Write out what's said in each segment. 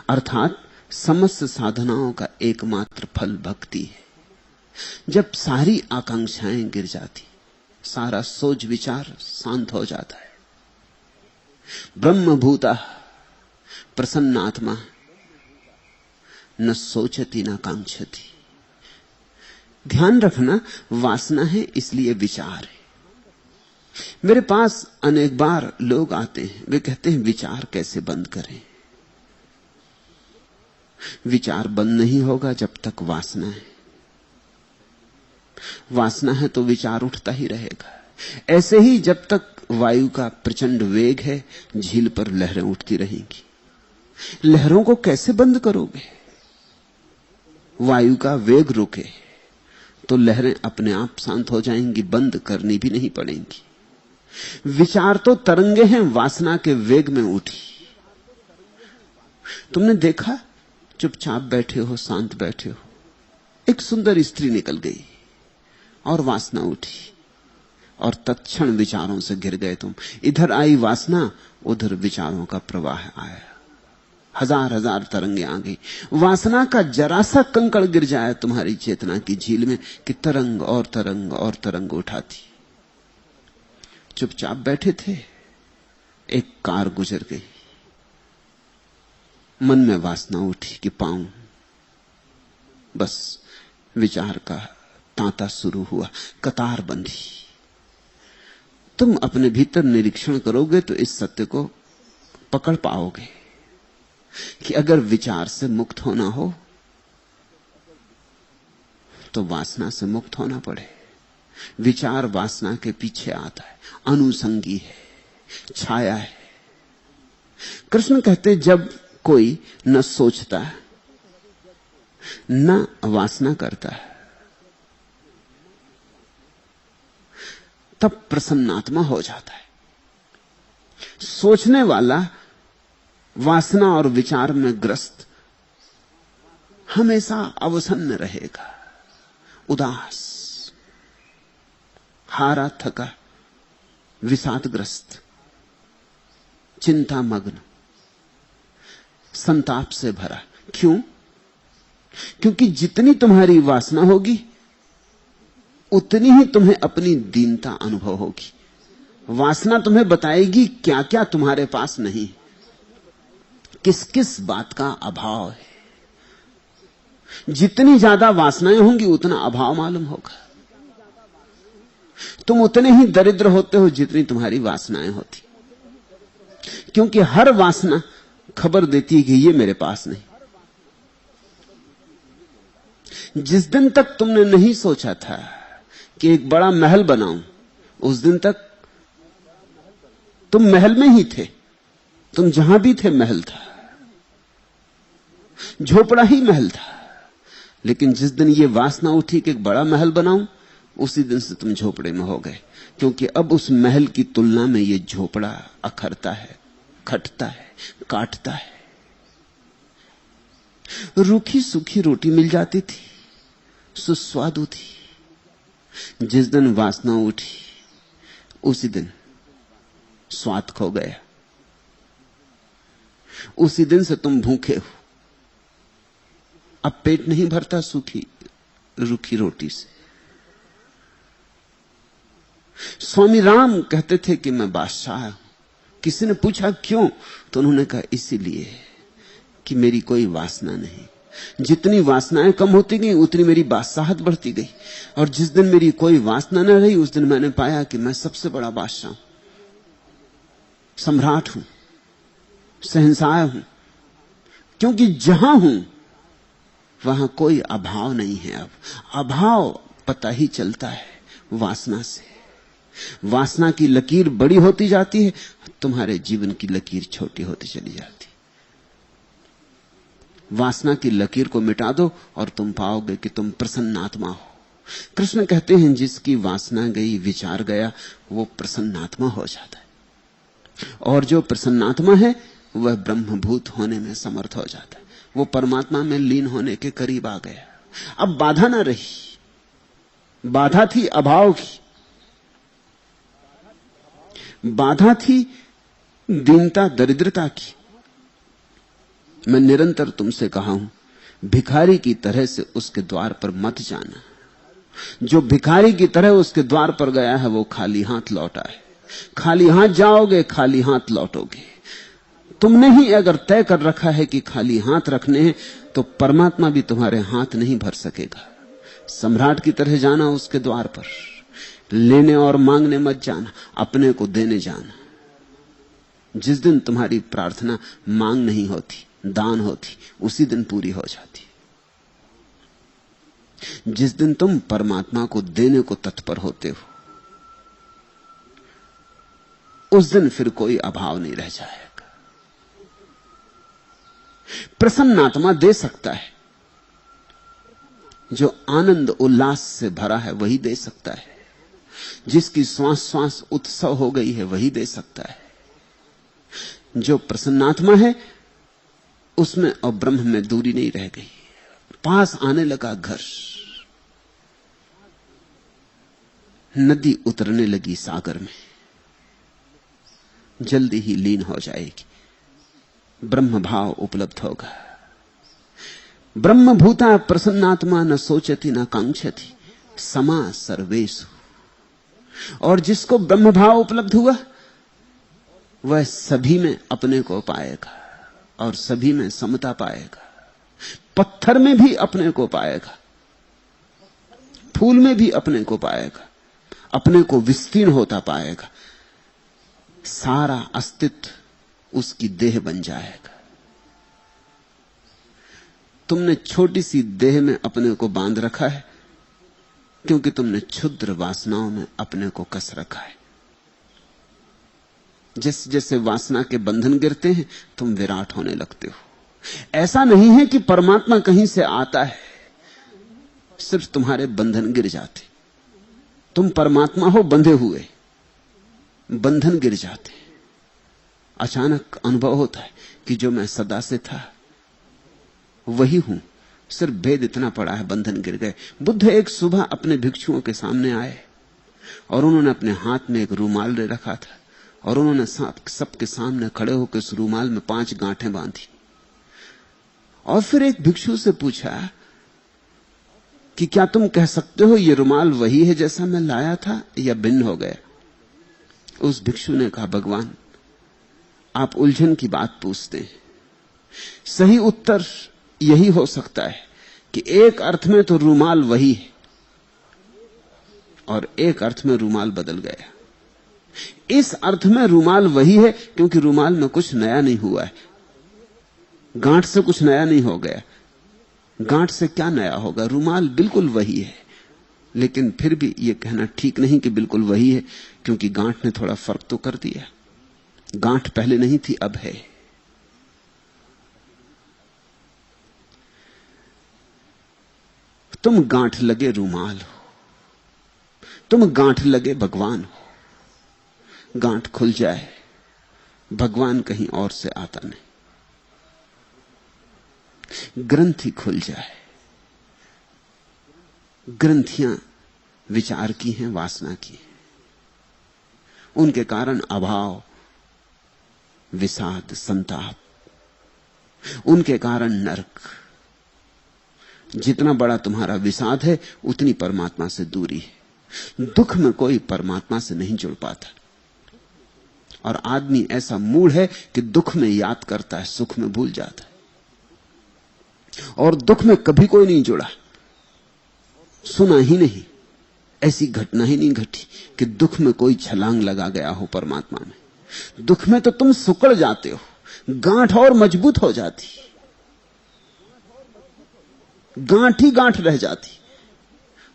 अर्थात समस्त साधनाओं का एकमात्र फल भक्ति है। जब सारी आकांक्षाएं गिर जाती, सारा सोच विचार शांत हो जाता है। ब्रह्मभूता प्रसन्नात्मा न सोचती न कांक्षती। ध्यान रखना, वासना है इसलिए विचार है। मेरे पास अनेक बार लोग आते हैं, वे कहते हैं विचार कैसे बंद करें। विचार बंद नहीं होगा जब तक वासना है। वासना है तो विचार उठता ही रहेगा। ऐसे ही जब तक वायु का प्रचंड वेग है, झील पर लहरें उठती रहेंगी। लहरों को कैसे बंद करोगे? वायु का वेग रुके तो लहरें अपने आप शांत हो जाएंगी, बंद करनी भी नहीं पड़ेंगी। विचार तो तरंगे हैं, वासना के वेग में उठी। तुमने देखा, चुपचाप बैठे हो, शांत बैठे हो, एक सुंदर स्त्री निकल गई और वासना उठी और तत्क्षण विचारों से घिर गए तुम। इधर आई वासना, उधर विचारों का प्रवाह आया, हजार हजार तरंगे आ गई। वासना का जरा सा कंकड़ गिर जाए तुम्हारी चेतना की झील में कि तरंग और तरंग और तरंग उठाती। चुपचाप बैठे थे, एक कार गुजर गई, मन में वासना उठी कि पाऊं। बस विचार का तांता शुरू हुआ, कतार बंधी। तुम अपने भीतर निरीक्षण करोगे तो इस सत्य को पकड़ पाओगे कि अगर विचार से मुक्त होना हो तो वासना से मुक्त होना पड़े। विचार वासना के पीछे आता है, अनुसंगी है, छाया है। कृष्ण कहते जब कोई न सोचता है न वासना करता है तब प्रसन्नात्मा हो जाता है। सोचने वाला वासना और विचार में ग्रस्त हमेशा अवसन्न रहेगा, उदास, हारा थका, विषादग्रस्त, चिंतामग्न, संताप से भरा। क्यों? क्योंकि जितनी तुम्हारी वासना होगी उतनी ही तुम्हें अपनी दीनता अनुभव होगी। वासना तुम्हें बताएगी क्या क्या तुम्हारे पास नहीं, किस किस बात का अभाव है। जितनी ज्यादा वासनाएं होंगी उतना अभाव मालूम होगा। तुम उतने ही दरिद्र होते हो जितनी तुम्हारी वासनाएं होती, क्योंकि हर वासना खबर देती है कि ये मेरे पास नहीं। जिस दिन तक तुमने नहीं सोचा था कि एक बड़ा महल बनाऊं, उस दिन तक तुम महल में ही थे। तुम जहां भी थे महल था, झोपड़ा ही महल था। लेकिन जिस दिन ये वासना उठी कि एक बड़ा महल बनाऊं, उसी दिन से तुम झोपड़े में हो गए, क्योंकि अब उस महल की तुलना में ये झोपड़ा अखरता है, खटता है, काटता है। रूखी सूखी रोटी मिल जाती थी, सुस्वादु थी। जिस दिन वासना उठी उसी दिन स्वाद खो गया, उसी दिन से तुम भूखे हो। अब पेट नहीं भरता सूखी रूखी रोटी से। स्वामी राम कहते थे कि मैं बादशाह हूं। किसी ने पूछा क्यों, तो उन्होंने कहा इसीलिए कि मेरी कोई वासना नहीं। जितनी वासनाएं कम होती गई उतनी मेरी बादशाहत बढ़ती गई, और जिस दिन मेरी कोई वासना न रही उस दिन मैंने पाया कि मैं सबसे बड़ा बादशाह हूं, सम्राट हूं, शहंशाह हूं। क्योंकि जहां हूं वहां कोई अभाव नहीं है। अब अभाव पता ही चलता है वासना से। वासना की लकीर बड़ी होती जाती है, तुम्हारे जीवन की लकीर छोटी होती चली जाती। वासना की लकीर को मिटा दो और तुम पाओगे कि तुम प्रसन्नात्मा हो। कृष्ण कहते हैं जिसकी वासना गई, विचार गया, वो प्रसन्नात्मा हो जाता है। और जो प्रसन्नात्मा है वह ब्रह्मभूत होने में समर्थ हो जाता है। वो परमात्मा में लीन होने के करीब आ गया। अब बाधा ना रही। बाधा थी अभाव की, बाधा थी दीनता दरिद्रता की, मैं निरंतर तुमसे कहा हूं, भिखारी की तरह से उसके द्वार पर मत जाना। जो भिखारी की तरह उसके द्वार पर गया है वो खाली हाथ लौटा है। खाली हाथ जाओगे, खाली हाथ लौटोगे। तुमने ही अगर तय कर रखा है कि खाली हाथ रखने हैं, तो परमात्मा भी तुम्हारे हाथ नहीं भर सकेगा। सम्राट की तरह जाना उसके द्वार पर, लेने और मांगने मत जाना, अपने को देने जाना। जिस दिन तुम्हारी प्रार्थना मांग नहीं होती, दान होती, उसी दिन पूरी हो जाती। जिस दिन तुम परमात्मा को देने को तत्पर होते हो, उस दिन फिर कोई अभाव नहीं रह जाएगा। प्रसन्नात्मा दे सकता है, जो आनंद उल्लास से भरा है वही दे सकता है। जिसकी श्वास श्वास उत्सव हो गई है वही दे सकता है। जो प्रसन्नात्मा है उसमें और ब्रह्म में दूरी नहीं रह गई, पास आने लगा घर। नदी उतरने लगी सागर में, जल्दी ही लीन हो जाएगी, ब्रह्म भाव उपलब्ध होगा। ब्रह्म भूता प्रसन्नात्मा न सोचती न कांक्षती समा सर्वेषु। और जिसको ब्रह्म भाव उपलब्ध हुआ वह सभी में अपने को पाएगा और सभी में समता पाएगा। पत्थर में भी अपने को पाएगा, फूल में भी अपने को पाएगा, अपने को विस्तीर्ण होता पाएगा। सारा अस्तित्व उसकी देह बन जाएगा। तुमने छोटी सी देह में अपने को बांध रखा है क्योंकि तुमने क्षुद्र वासनाओं में अपने को कस रखा है। जैसे जैसे वासना के बंधन गिरते हैं तुम विराट होने लगते हो। ऐसा नहीं है कि परमात्मा कहीं से आता है, सिर्फ तुम्हारे बंधन गिर जाते। तुम परमात्मा हो बंधे हुए, बंधन गिर जाते। अचानक अनुभव होता है कि जो मैं सदा से था वही हूं, सिर्फ भेद इतना पड़ा है, बंधन गिर गए। बुद्ध एक सुबह अपने भिक्षुओं के सामने आए और उन्होंने अपने हाथ में एक रूमाल ले रखा था और उन्होंने सबके सामने खड़े होकर उस रूमाल में 5 गांठें बांधी। और फिर एक भिक्षु से पूछा कि क्या तुम कह सकते हो ये रुमाल वही है जैसा मैं लाया था या भिन्न हो गया? उस भिक्षु ने कहा, भगवान आप उलझन की बात पूछते हैं। सही उत्तर यही हो सकता है कि एक अर्थ में तो रूमाल वही है और एक अर्थ में रूमाल बदल गया। इस अर्थ में रूमाल वही है क्योंकि रूमाल में कुछ नया नहीं हुआ है, गांठ से कुछ नया नहीं हो गया। गांठ से क्या नया होगा? रूमाल बिल्कुल वही है। लेकिन फिर भी यह कहना ठीक नहीं कि बिल्कुल वही है, क्योंकि गांठ ने थोड़ा फर्क तो कर दिया। गांठ पहले नहीं थी, अब है। तुम गांठ लगे रूमाल हो, तुम गांठ लगे भगवान हो। गांठ खुल जाए, भगवान कहीं और से आता नहीं। ग्रंथि खुल जाए, ग्रंथियां विचार की हैं, वासना की हैं। उनके कारण अभाव, विषाद, संताप, उनके कारण नरक। जितना बड़ा तुम्हारा विषाद है उतनी परमात्मा से दूरी है। दुख में कोई परमात्मा से नहीं जुड़ पाता और आदमी ऐसा मूड है कि दुख में याद करता है, सुख में भूल जाता है। और दुख में कभी कोई नहीं जुड़ा, सुना ही नहीं, ऐसी घटना ही नहीं घटी कि दुख में कोई छलांग लगा गया हो परमात्मा में। दुख में तो तुम सुकड़ जाते हो, गांठ और मजबूत हो जाती, गांठ ही गांठ रह जाती।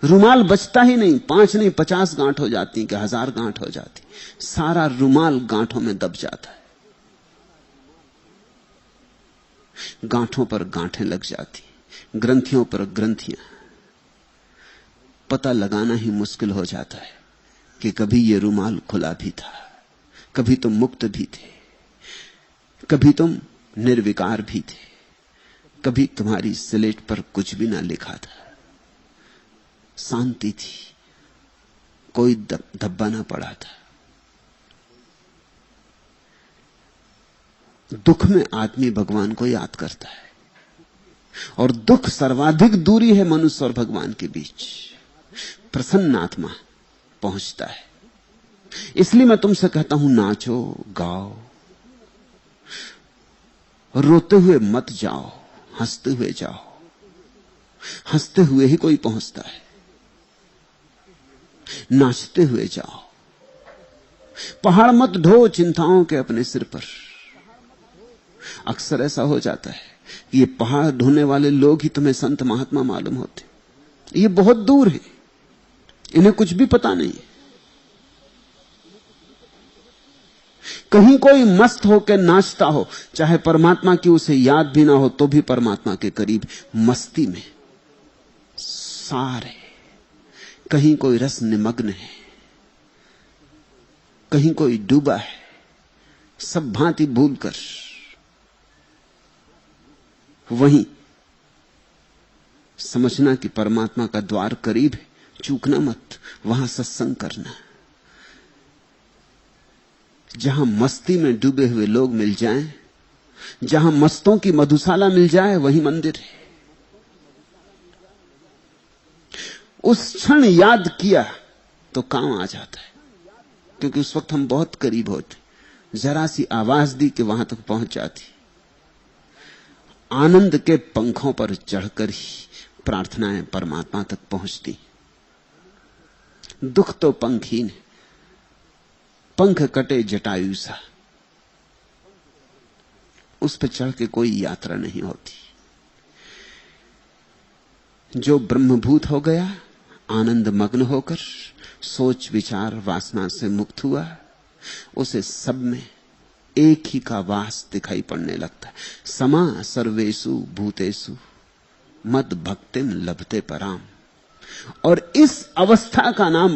रुमाल बचता ही नहीं, 5 नहीं 50 गांठ हो जाती कि 1000 गांठ हो जाती। सारा रुमाल गांठों में दब जाता है, गांठों पर गांठें लग जाती, ग्रंथियों पर ग्रंथियां। पता लगाना ही मुश्किल हो जाता है कि कभी ये रुमाल खुला भी था, कभी तुम मुक्त भी थे, कभी तुम निर्विकार भी थे, कभी तुम्हारी स्लेट पर कुछ भी ना लिखा था। शांति थी, कोई धब्बा ना पड़ा था। दुख में आदमी भगवान को याद करता है, और दुख सर्वाधिक दूरी है मनुष्य और भगवान के बीच। प्रसन्न आत्मा पहुंचता है। इसलिए मैं तुमसे कहता हूं, नाचो गाओ, रोते हुए मत जाओ, हंसते हुए जाओ। हंसते हुए ही कोई पहुंचता है। नाचते हुए जाओ। पहाड़ मत ढो चिंताओं के अपने सिर पर। अक्सर ऐसा हो जाता है कि ये पहाड़ ढोने वाले लोग ही तुम्हें संत महात्मा मालूम होते। ये बहुत दूर है, इन्हें कुछ भी पता नहीं है। कहीं कोई मस्त होकर नाचता हो, चाहे परमात्मा की उसे याद भी ना हो, तो भी परमात्मा के करीब मस्ती में सार है। कहीं कोई रस निमग्न है, कहीं कोई डूबा है, सब भांति भूलकर। वहीं समझना कि परमात्मा का द्वार करीब है, चूकना मत, वहां सत्संग करना। जहां मस्ती में डूबे हुए लोग मिल जाएं, जहां मस्तों की मधुशाला मिल जाए, वही मंदिर है। उस क्षण याद किया तो काम आ जाता है, क्योंकि उस वक्त हम बहुत करीब होते। जरा सी आवाज दी कि वहां तक पहुंच जाती। आनंद के पंखों पर चढ़कर ही प्रार्थनाएं परमात्मा तक पहुंचती। दुख तो पंखहीन है, पंख कटे जटायु सा, उस पर चढ़ के कोई यात्रा नहीं होती। जो ब्रह्मभूत हो गया, आनंद मग्न होकर सोच विचार वासना से मुक्त हुआ, उसे सब में एक ही का वास दिखाई पड़ने लगता है। समा सर्वेषु भूतेषु मद भक्तिम लभते पराम। और इस अवस्था का नाम